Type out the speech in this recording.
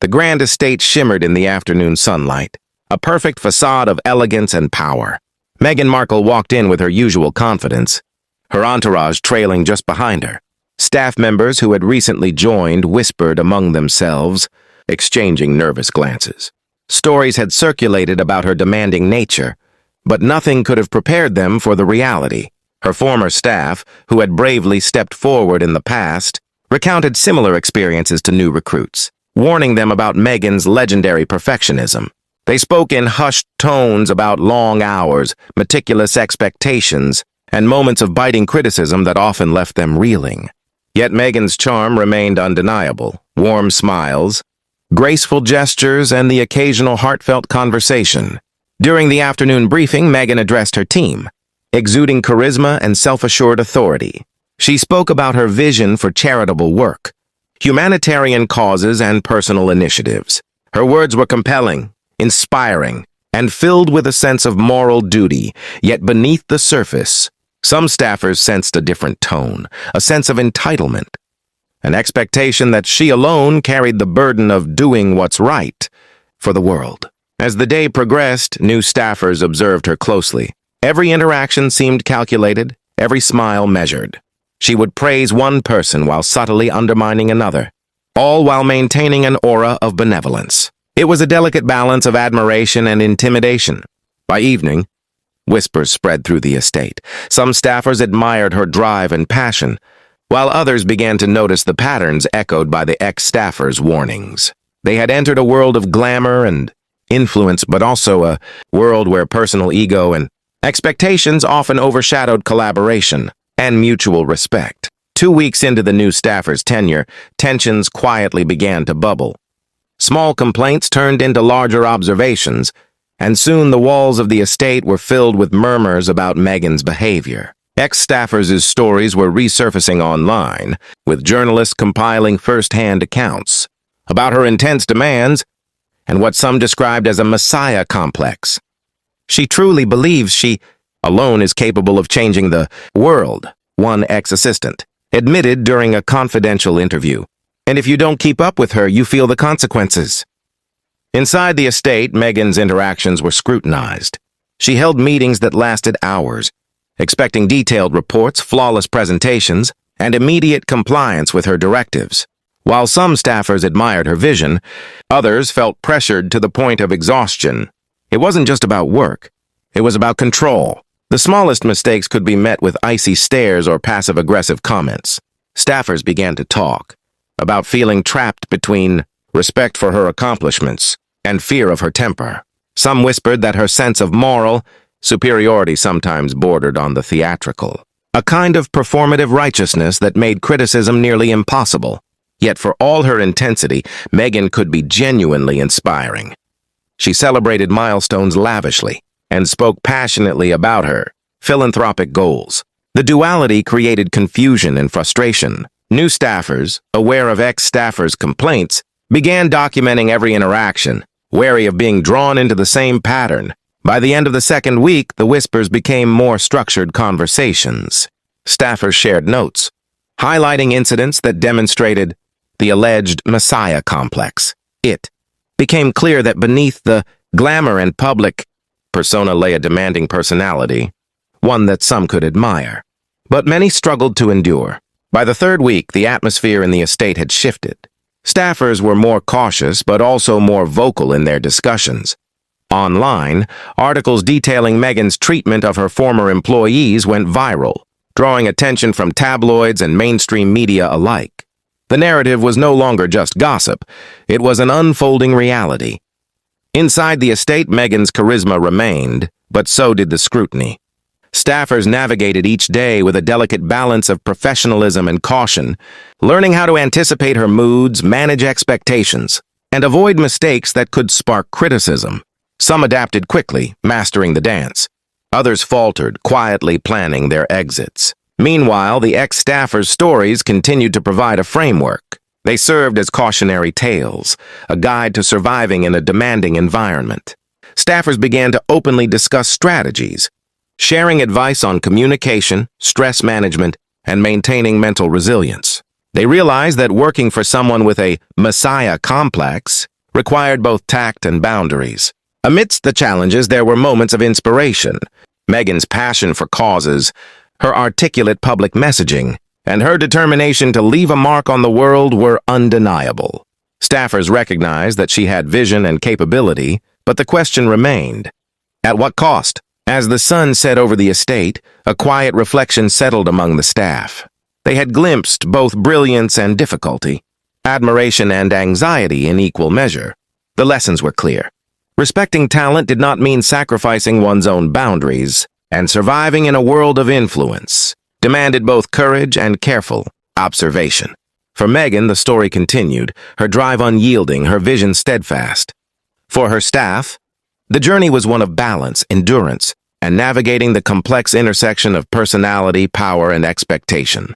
The grand estate shimmered in the afternoon sunlight, a perfect facade of elegance and power. Meghan Markle walked in with her usual confidence, her entourage trailing just behind her. Staff members who had recently joined whispered among themselves, exchanging nervous glances. Stories had circulated about her demanding nature, but nothing could have prepared them for the reality. Her former staff, who had bravely stepped forward in the past, recounted similar experiences to new recruits, warning them about Meghan's legendary perfectionism. They spoke in hushed tones about long hours, meticulous expectations, and moments of biting criticism that often left them reeling. Yet Meghan's charm remained undeniable. Warm smiles, graceful gestures, and the occasional heartfelt conversation. During the afternoon briefing, Meghan addressed her team, exuding charisma and self-assured authority. She spoke about her vision for charitable work, humanitarian causes, and personal initiatives. Her words were compelling, inspiring, and filled with a sense of moral duty, yet beneath the surface, some staffers sensed a different tone, a sense of entitlement, an expectation that she alone carried the burden of doing what's right for the world. As the day progressed, new staffers observed her closely. Every interaction seemed calculated, every smile measured. She would praise one person while subtly undermining another, all while maintaining an aura of benevolence. It was a delicate balance of admiration and intimidation. By evening, whispers spread through the estate. Some staffers admired her drive and passion, while others began to notice the patterns echoed by the ex-staffers' warnings. They had entered a world of glamour and influence, but also a world where personal ego and expectations often overshadowed collaboration and mutual respect. 2 weeks into the new staffer's tenure, tensions quietly began to bubble. Small complaints turned into larger observations, and soon the walls of the estate were filled with murmurs about Meghan's behavior. Ex-staffers' stories were resurfacing online, with journalists compiling first-hand accounts about her intense demands and what some described as a Mesiah complex. She truly believes she alone is capable of changing the world, one ex-assistant admitted during a confidential interview. And if you don't keep up with her, you feel the consequences. Inside the estate, Meghan's interactions were scrutinized. She held meetings that lasted hours, expecting detailed reports, flawless presentations, and immediate compliance with her directives. While some staffers admired her vision, others felt pressured to the point of exhaustion. It wasn't just about work. It was about control. The smallest mistakes could be met with icy stares or passive-aggressive comments. Staffers began to talk about feeling trapped between respect for her accomplishments and fear of her temper. Some whispered that her sense of moral superiority sometimes bordered on the theatrical, a kind of performative righteousness that made criticism nearly impossible. Yet for all her intensity, Meghan could be genuinely inspiring. She celebrated milestones lavishly and spoke passionately about her philanthropic goals. The duality created confusion and frustration. New staffers, aware of ex-staffers' complaints, began documenting every interaction, wary of being drawn into the same pattern. By the end of the second week, the whispers became more structured conversations. Staffers shared notes, highlighting incidents that demonstrated the alleged Mesiah complex. It became clear that beneath the glamour and public persona lay a demanding personality, one that some could admire. But many struggled to endure. By the third week, the atmosphere in the estate had shifted. Staffers were more cautious, but also more vocal in their discussions. Online, articles detailing Meghan's treatment of her former employees went viral, drawing attention from tabloids and mainstream media alike. The narrative was no longer just gossip. It was an unfolding reality. Inside the estate, Meghan's charisma remained, but so did the scrutiny. Staffers navigated each day with a delicate balance of professionalism and caution, learning how to anticipate her moods, manage expectations, and avoid mistakes that could spark criticism. Some adapted quickly, mastering the dance. Others faltered, quietly planning their exits. Meanwhile, the ex-staffers' stories continued to provide a framework. They served as cautionary tales, a guide to surviving in a demanding environment. Staffers began to openly discuss strategies, sharing advice on communication, stress management, and maintaining mental resilience. They realized that working for someone with a Mesiah complex required both tact and boundaries. Amidst the challenges, there were moments of inspiration. Meghan's passion for causes, her articulate public messaging, and her determination to leave a mark on the world were undeniable. Staffers recognized that she had vision and capability, but the question remained, at what cost? As the sun set over the estate, a quiet reflection settled among the staff. They had glimpsed both brilliance and difficulty, admiration and anxiety in equal measure. The lessons were clear. Respecting talent did not mean sacrificing one's own boundaries, and surviving in a world of influence demanded both courage and careful observation. For Meghan, the story continued, her drive unyielding, her vision steadfast. For her staff, the journey was one of balance, endurance, and navigating the complex intersection of personality, power, and expectation.